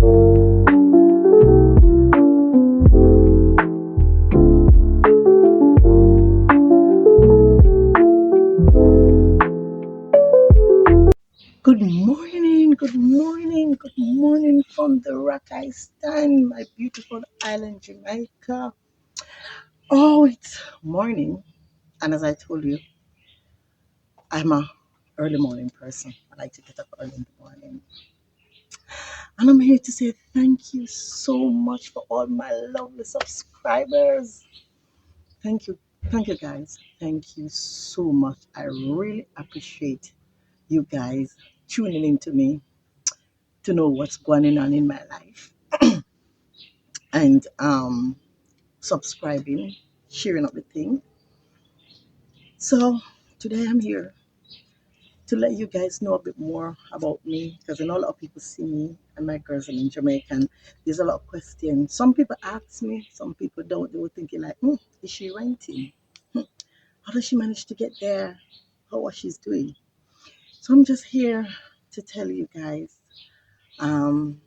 Good morning from the rock I stand, my beautiful island, Jamaica. Oh, it's morning, and as I told you, I'm a early morning person. I like to get up early in the morning, and I'm here to say thank you so much for all my lovely subscribers. Thank you, thank you guys. Thank you so much. I really appreciate you guys tuning in to me to know what's going on in my life and subscribing, sharing up the thing. So today I'm here to let you guys know a bit more about me because I know a lot of people see me and my girls are in Jamaica and there's a lot of questions. Some people ask me, some people don't. They were thinking like, is she renting? Hmm, how does she manage to get there? How what she's doing? So I'm just here to tell you guys um,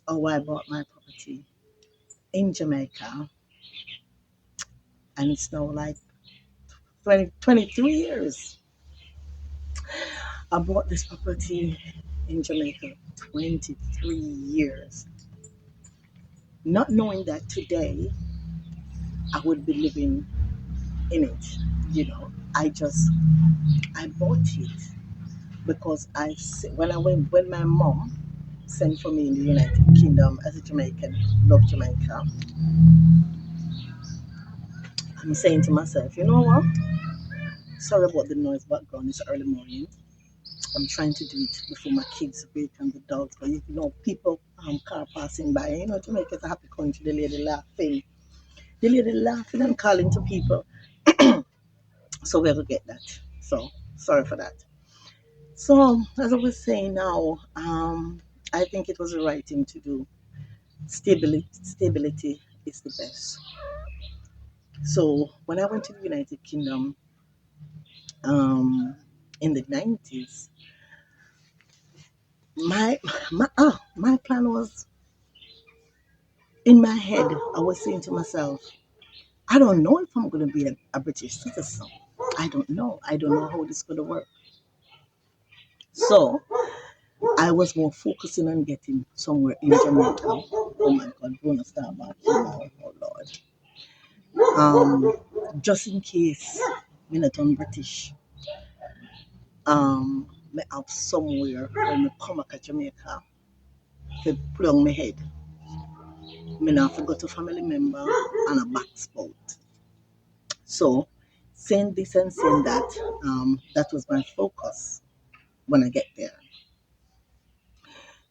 how I bought my property in Jamaica and it's now like 23 years. I bought this property in Jamaica 23 years, not knowing that today I would be living in it. I bought it because when my mom sent for me in the United Kingdom as a Jamaican, love Jamaica, I'm saying to myself, you know what? Sorry about the noise background, it's early morning. I'm trying to do it before my kids wake and the dogs. But people car passing by. Jamaica's a happy country. The lady laughing and calling to people. So we'll get that. So sorry for that. So as I was saying now, I think it was the right thing to do. Stability is the best. So when I went to the United Kingdom in the 90s, my plan was in my head. I was saying to myself, I don't know if I'm going to be a British citizen. I don't know. I don't know how this is going to work. So I was more focusing on getting somewhere in Jamaica. Oh my God, bonus start back here now. Oh Lord. Just in case me not on British. Me have somewhere when me come back to Jamaica to put on my head. Me not forgot a family member and a back spout. So saying this and saying that, that was my focus when I get there.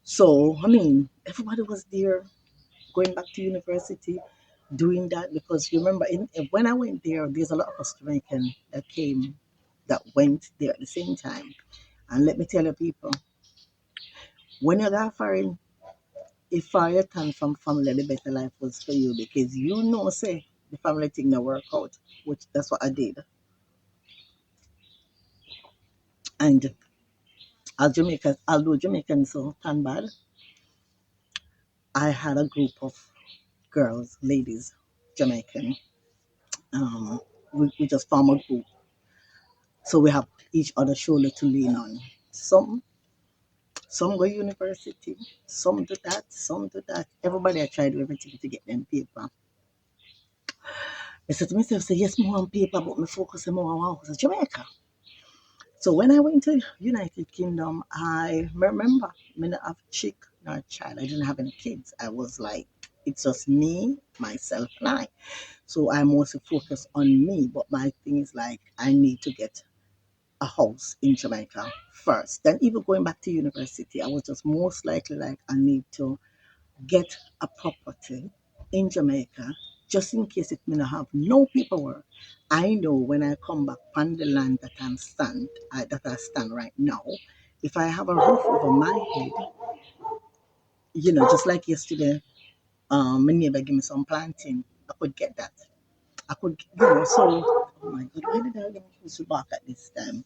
So I mean, everybody was there going back to university, doing that because you remember when I went there, there's a lot of us Jamaican that came that went there at the same time. And let me tell you, people, when you're that foreign, if far you come from family, the better life was for you because say the family thing not work out, which that's what I did. And although Jamaicans so tan bad, I had a group of girls, ladies, Jamaican. Um, we just form a group, so we have each other shoulder to lean on. Some go university, some do that, some do that. Everybody I tried everything to get them paper. I said to myself, say yes, more on paper, but me focus more on house Jamaica. So when I went to United Kingdom, I remember me not have chick nor child. I didn't have any kids. I was like, it's just me, myself, and I. So I mostly focus on me. But my thing is like I need to get a house in Jamaica first. Then even going back to university, I was just most likely like I need to get a property in Jamaica just in case it may not have no paperwork. I know when I come back on the land that I stand right now, if I have a roof over my head, just like yesterday, my neighbor gave me some planting. I could get that. I could, so, oh my God, why did I get to back at this time?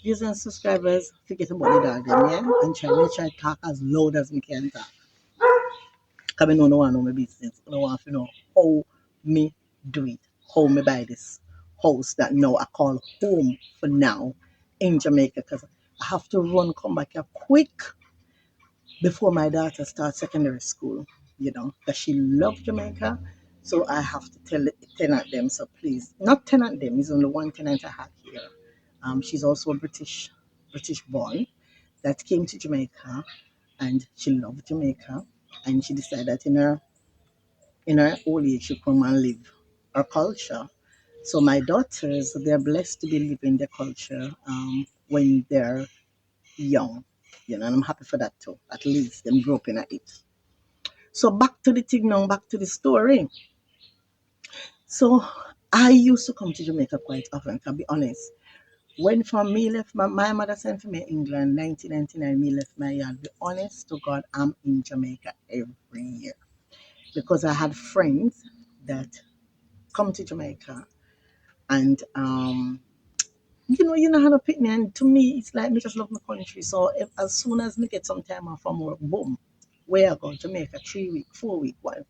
Viewers and subscribers, forget about the dog, them, yeah? And try to talk as loud as we can talk. Because I know no one know my business. I don't want to know how me do it, how me buy this house that now I call home for now in Jamaica. Because I have to run, come back here quick before my daughter starts secondary school, because she loves Jamaica. So I have to tell the tenant them, so please, not tenant them, it's only one tenant I have here. She's also a British born that came to Jamaica and she loved Jamaica and she decided that in her old age she come and live her culture. So my daughters, they're blessed to be living their culture when they're young, and I'm happy for that too. At least them grew up in it. So back to the thing now, back to the story. So I used to come to Jamaica quite often, to be honest. When from me left, my mother sent for me England, 1999, me left my yard. Be honest to God, I'm in Jamaica every year. Because I had friends that come to Jamaica and you know how to pick me, and to me it's like me just love my country. So as soon as me get some time off from work, boom, where I go, Jamaica, 3 week, 4 week, whatever.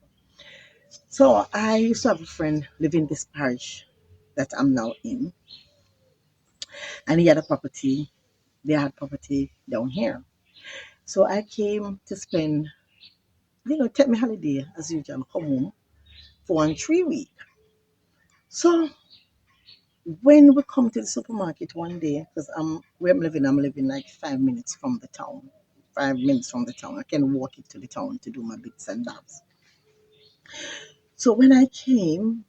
So I used to have a friend living in this parish that I'm now in, and he had a property. They had property down here. So I came to spend, take my holiday as usual, come home for 1 3 week. So when we come to the supermarket one day, because where I'm living like 5 minutes from the town. 5 minutes from the town. I can walk it to the town to do my bits and bobs. So when I came,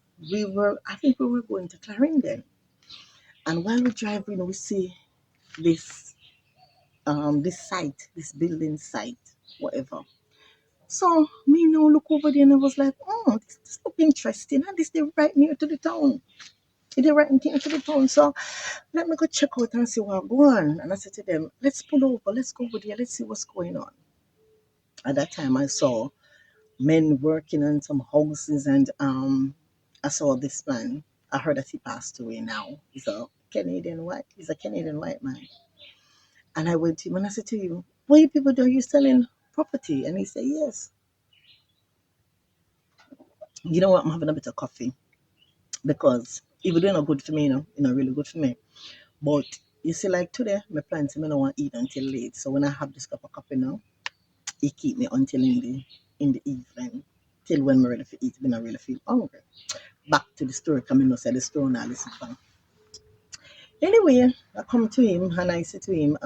I think we were going to Clarendon. And while we drive, we see this this site, this building site, whatever. So me now look over there and I was like, oh, this look interesting. And this they right near to the town. They right near to the town. So let me go check out and see what's going on. And I said to them, let's pull over, let's go over there, let's see what's going on. At that time I saw men working on some houses and I saw this man. I heard that he passed away now. He's a Canadian white man. And I went to him and I said to him, what you people do? Are you selling property? And he said, yes. You know what? I'm having a bit of coffee because even though it's not good for me, it's not really good for me. But you see, like today, my plans, I don't want to eat until late. So when I have this cup of coffee now, it keep me until in the evening, till when I'm ready to eat, when I really feel hungry. Back to the story, coming no say the story now, listen fun. Anyway, I come to him and I say to him,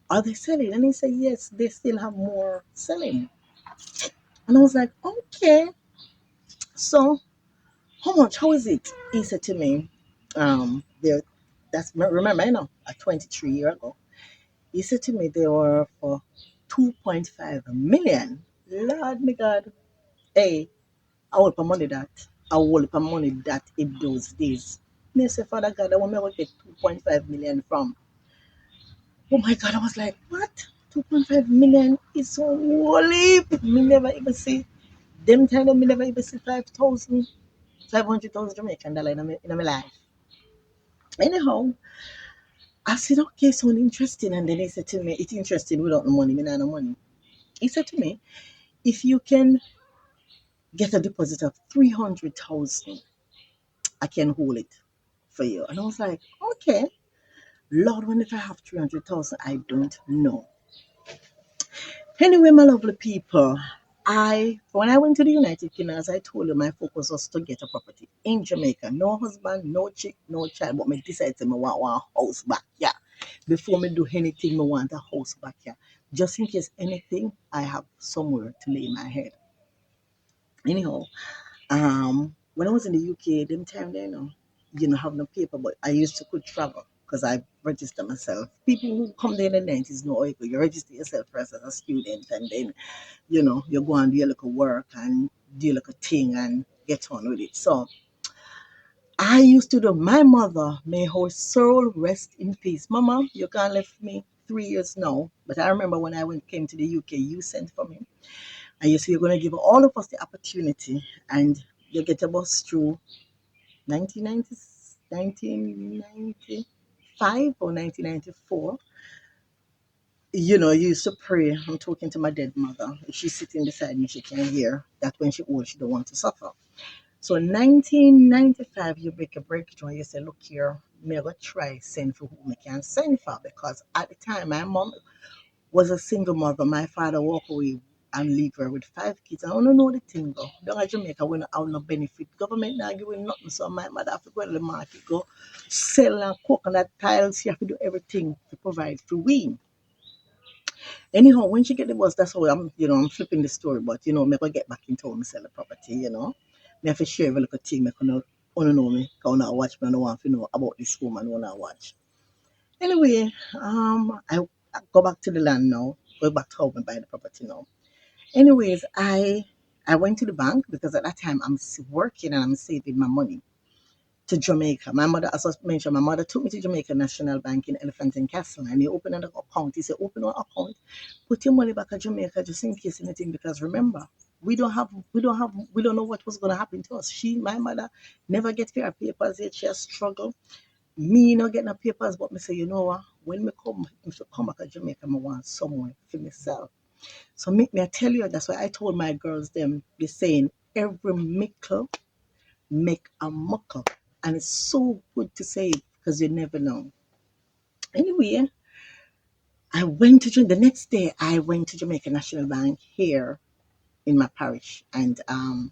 are they selling? And he said, yes, they still have more selling. And I was like, okay. So how much? How is it? He said to me, there. That's remember, I know, 23 years ago. He said to me they were for 2.5 million. Lord, me God, hey, I will pay money that. I will pay money that in those days. Me say, Father God, I want me to get 2.5 million from. Oh my God, I was like, what? 2.5 million is so holy. Me never even see them time. Me never even see 500,000 Jamaican dollar in my life. Anyhow, I said, okay, so interesting. And then he said to me, it's interesting without the money, me not no money. He said to me, if you can get a deposit of 300,000, I can hold it for you. And I was like, okay, Lord, when if I have 300,000, I don't know. Anyway, my lovely people, when I went to the United Kingdom, as I told you, my focus was to get a property in Jamaica. No husband, no chick, no child, but me decided to me want one house back here. Before me do anything, me want a house back here. Just in case anything, I have somewhere to lay my head. Anyhow, when I was in the UK, them time there, have no paper, but I used to could travel because I registered myself. People who come there in the 90s know you register yourself first as a student and then you go and do your little work and do your little thing and get on with it. So I used to do my mother, may her soul rest in peace. Mama, you can't left me 3 years now. But I remember when I came to the UK, you sent for me. And you said you're gonna give all of us the opportunity and you get a bus through 1990, 1995 or 1994. you used to pray. I'm talking to my dead mother. She's sitting beside me. She can hear that when she old, she don't want to suffer. So in 1995, you make a breakthrough and you say, look here, me go try send for who me can send for. Because at the time, my mom was a single mother. My father walked away and leave her with 5 kids. I don't know the thing though. Down at Jamaica, we don't have no benefit. Government not giving nothing. So my mother have to go to the market, go sell and coconut tiles. She have to do everything to provide for we. Anyhow, when she get the bus, that's how I'm flipping the story. But me go get back in town, me sell the property. Me have to share every little thing. Me wanna know me, cause I watch me, I don't want to know about this woman when I watch. Anyway, I go back to the land now. Go back to how me buy the property now. Anyways, I went to the bank because at that time I'm working and I'm saving my money to Jamaica. My mother, as I mentioned, my mother took me to Jamaica National Bank in Elephant and Castle and he opened an account. He said, open an account, put your money back at Jamaica just in case anything. Because remember, we don't know what was gonna happen to us. My mother, never get her papers yet. She has struggled. Me not getting her papers, but me say, you know what? When me come back to Jamaica, I want somewhere for myself. So me I tell you, that's why I told my girls them the saying, every mickle make a muckle. And it's so good to say it because you never know. Anyway, the next day I went to Jamaica National Bank here in my parish and I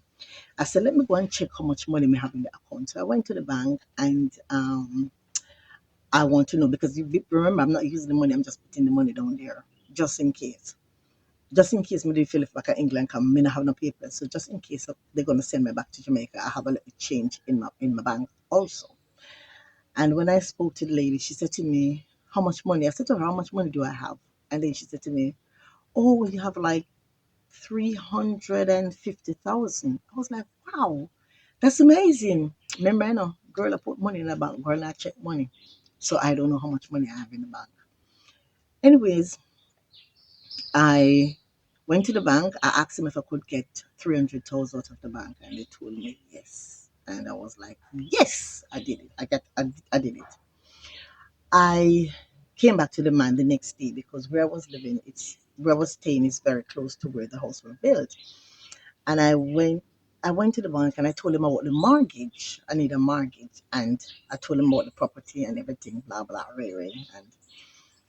said, let me go and check how much money we have in the account. So I went to the bank and I want to know because remember I'm not using the money, I'm just putting the money down there just in case. Just in case me do feel if back at England come, me not have no papers. So just in case they're gonna send me back to Jamaica, I have a little change in my bank also. And when I spoke to the lady, she said to me, how much money? I said to her, how much money do I have? And then she said to me, oh, well, you have like 350,000. I was like, wow, that's amazing. Remember, I know, girl, I put money in the bank, girl, I check money. So I don't know how much money I have in the bank. Anyways, I went to the bank. I asked him if I could get 300,000 out of the bank, and they told me yes. And I was like, yes, I did it. I did it. I came back to the man the next day because where I was staying is very close to where the house was built. And I went to the bank and I told him about the mortgage. I need a mortgage. And I told him about the property and everything, blah blah, really. And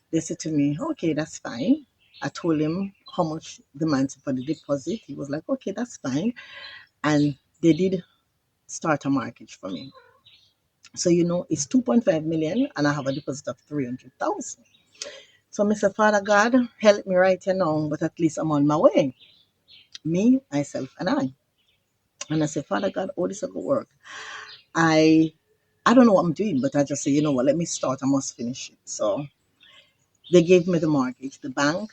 they said to me, okay, that's fine. I told him how much the man said for the deposit. He was like, okay, that's fine. And they did start a mortgage for me. So it's 2.5 million and I have a deposit of 300,000. So Mr. Father God, help me right here now, but at least I'm on my way. Me, myself, and I. And I said, Father God, all this will work. I I don't know what I'm doing, but I just say, you know what, let me start. I must finish it. So they gave me the mortgage, the bank,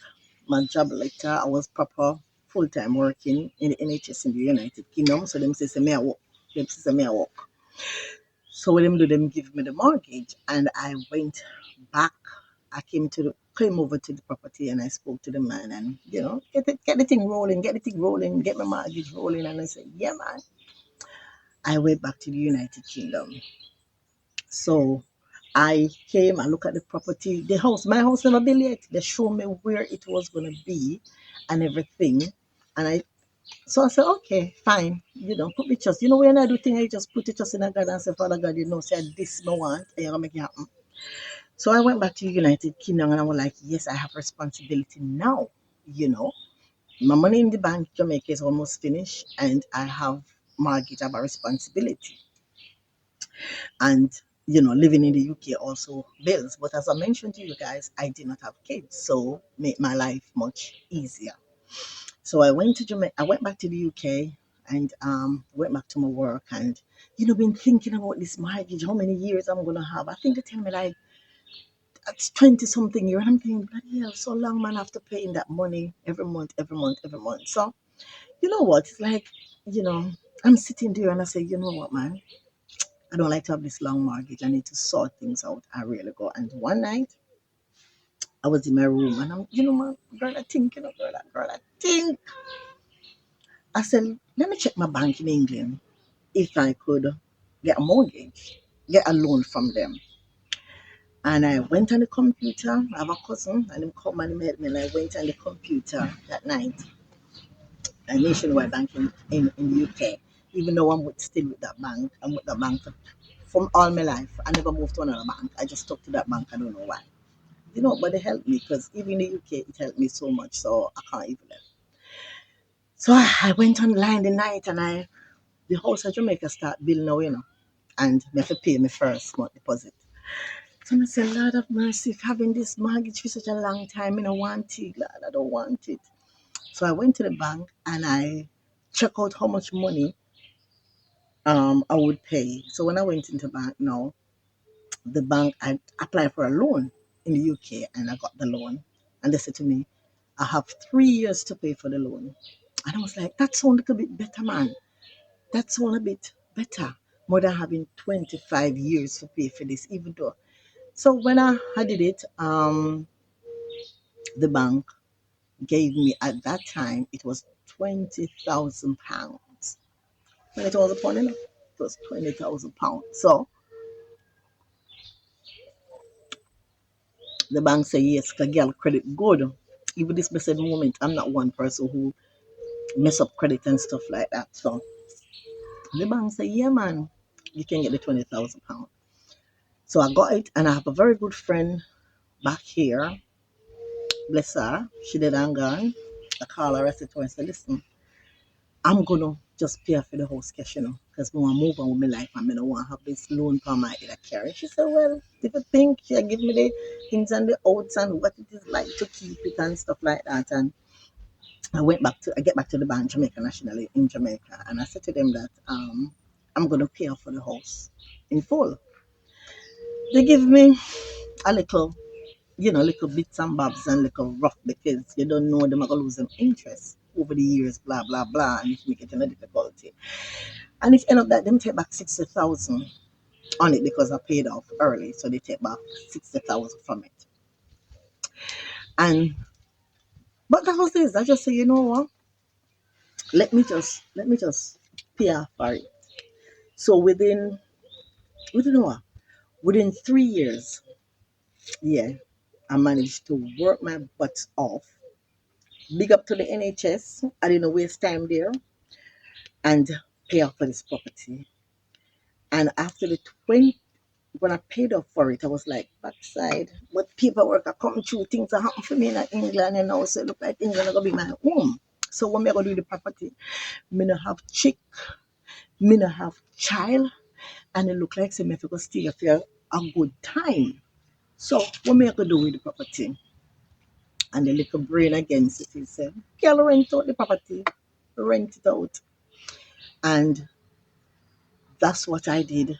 my job letter. I was proper full time working in the NHS in the United Kingdom. So them say me I work. Them say me I work. So what them do, them give me the mortgage, and I went back. I came over to the property and I spoke to the man and get the thing rolling, get my mortgage rolling, and I said, yeah man. I went back to the United Kingdom. So I came and look at the property, the house. My house never built yet. They showed me where it was gonna be and everything. And I said, okay, fine. Put me trust. When I do things, I just put it trust in a God and say, Father God, say this no want, and you're gonna make it happen. So I went back to the United Kingdom and I was like, yes, I have responsibility now. You know, my money in the bank, Jamaica is almost finished, and I have mortgage, I have a responsibility. And living in the UK also bills. But as I mentioned to you guys, I did not have kids, so made my life much easier. So I went to Jamaica. I went back to the UK and went back to my work and been thinking about this mortgage, how many years I'm gonna have. I think they tell me like it's 20 something year. And I'm thinking, bloody hell, so long man, I have to pay in that money every month, every month, every month. So you know what? It's like, you know, I'm sitting there and I say, you know what, man? I don't like to have this long mortgage. I need to sort things out. I really go. And one night I was in my room and man, girl, I think, girl, I think. I said, let me check my bank in England if I could get a mortgage, get a loan from them. And I went on the computer. I have a cousin, and him come and he met me. And I went on the computer that night, a nationwide bank in the UK. Even though still with that bank, I'm with that bank from all my life. I never moved to another bank. I just stuck to that bank. I don't know why. But they helped me because even in the UK, it helped me so much. So I can't even let. So I went online the night and the house of Jamaica start bill now. And me have to pay my first month deposit. So I said, Lord of mercy, having this mortgage for such a long time, I don't want it, Lord, I don't want it. So I went to the bank and I check out how much money I would pay. So when I went into bank now, the bank I applied for a loan in the UK and I got the loan. And they said to me, I have 3 years to pay for the loan. And I was like, that sounds a little bit better, man. That sounds a bit better. More than having 25 years to pay for this, even though. So when I did it, the bank gave me at that time it was £20,000. When it was a pound, it was £20,000. So the bank said yes, cause girl credit good. Even this blessed moment, I'm not one person who mess up credit and stuff like that. So the bank said, yeah, man, you can get the £20,000. So I got it, and I have a very good friend back here. Bless her, she did and gone. I call her, I said to her, I said, listen, I'm gonna just pay for the house cash, because I want to move on with my life and I don't want to have this loan for my head I carry. She said, well, if you think, she give me the ins and the outs and what it is like to keep it and stuff like that. And I get back to the bank, Jamaica National in Jamaica, and I said to them that I'm gonna pay off for the house in full. They give me a little, little bits and bobs and little rough because you don't know them are gonna lose them interest over the years, blah blah blah, and it make it in a difficulty. And it ended up that them take back 60,000 on it because I paid off early, so they take back 60,000 from it. And but that was this. I just say, you know what? Let me just pay off for it. So within what? Within 3 years, yeah, I managed to work my butt off. Big up to the NHS. I didn't waste time there and pay off for this property. And after the 20, when I paid off for it, I was like, backside. But paperwork are coming through, things are happening for me in England, and now so it look like England are gonna be my home. So when me I gonna do the property, me no have chick, me no have child, and it look like say me have to go stay here for a good time. So what me I gonna do with the property? And the little brain against it is say, girl, rent out the property, rent it out. And that's what I did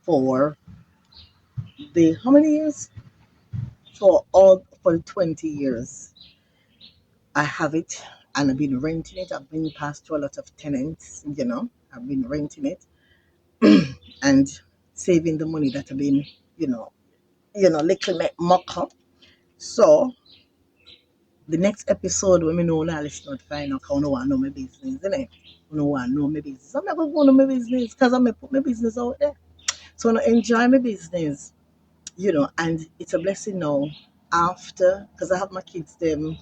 for the how many years? For 20 years. I have it and I've been renting it. I've been passed to a lot of tenants. I've been renting it and saving the money that I've been, you know, little muck up. So the next episode when we know now let's not find out how no one know my business, innit? No one know my business. I'm not gonna go to my business because I'm gonna put my business out there. So I enjoy my business, and it's a blessing now after because I have my kids them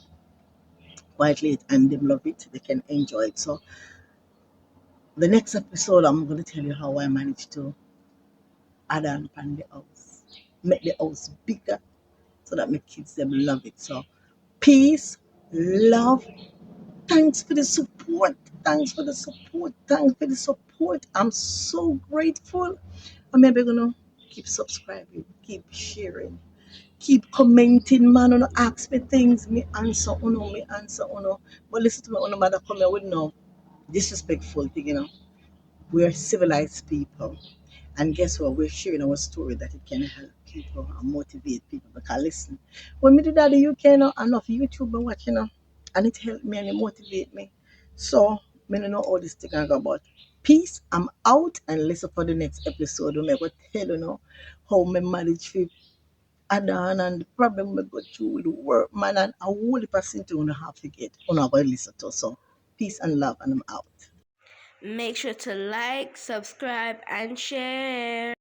quite late and they love it, they can enjoy it. So the next episode, I'm going to tell you how I managed to add on the house, make the house bigger so that my kids them love it. So peace, love, thanks for the support, thanks for the support, thanks for the support. I'm so grateful. I'm maybe gonna keep subscribing, keep sharing, keep commenting, man. Uno ask me things, me answer uno. But listen to me, uno mother come here with no disrespectful thing. We're civilized people. And guess what? We're sharing our story that it can help people and motivate people. Because listen, when me do that, you can enough YouTube and watch, and it helped me and it motivate me. So, me no know all this thing I go about. Peace, I'm out and listen for the next episode. I'm going to tell how me manage to add on and the problem we go through with the work, man, and a whole person to have to get. Going to listen to. So, peace and love, and I'm out. Make sure to like, subscribe, and share.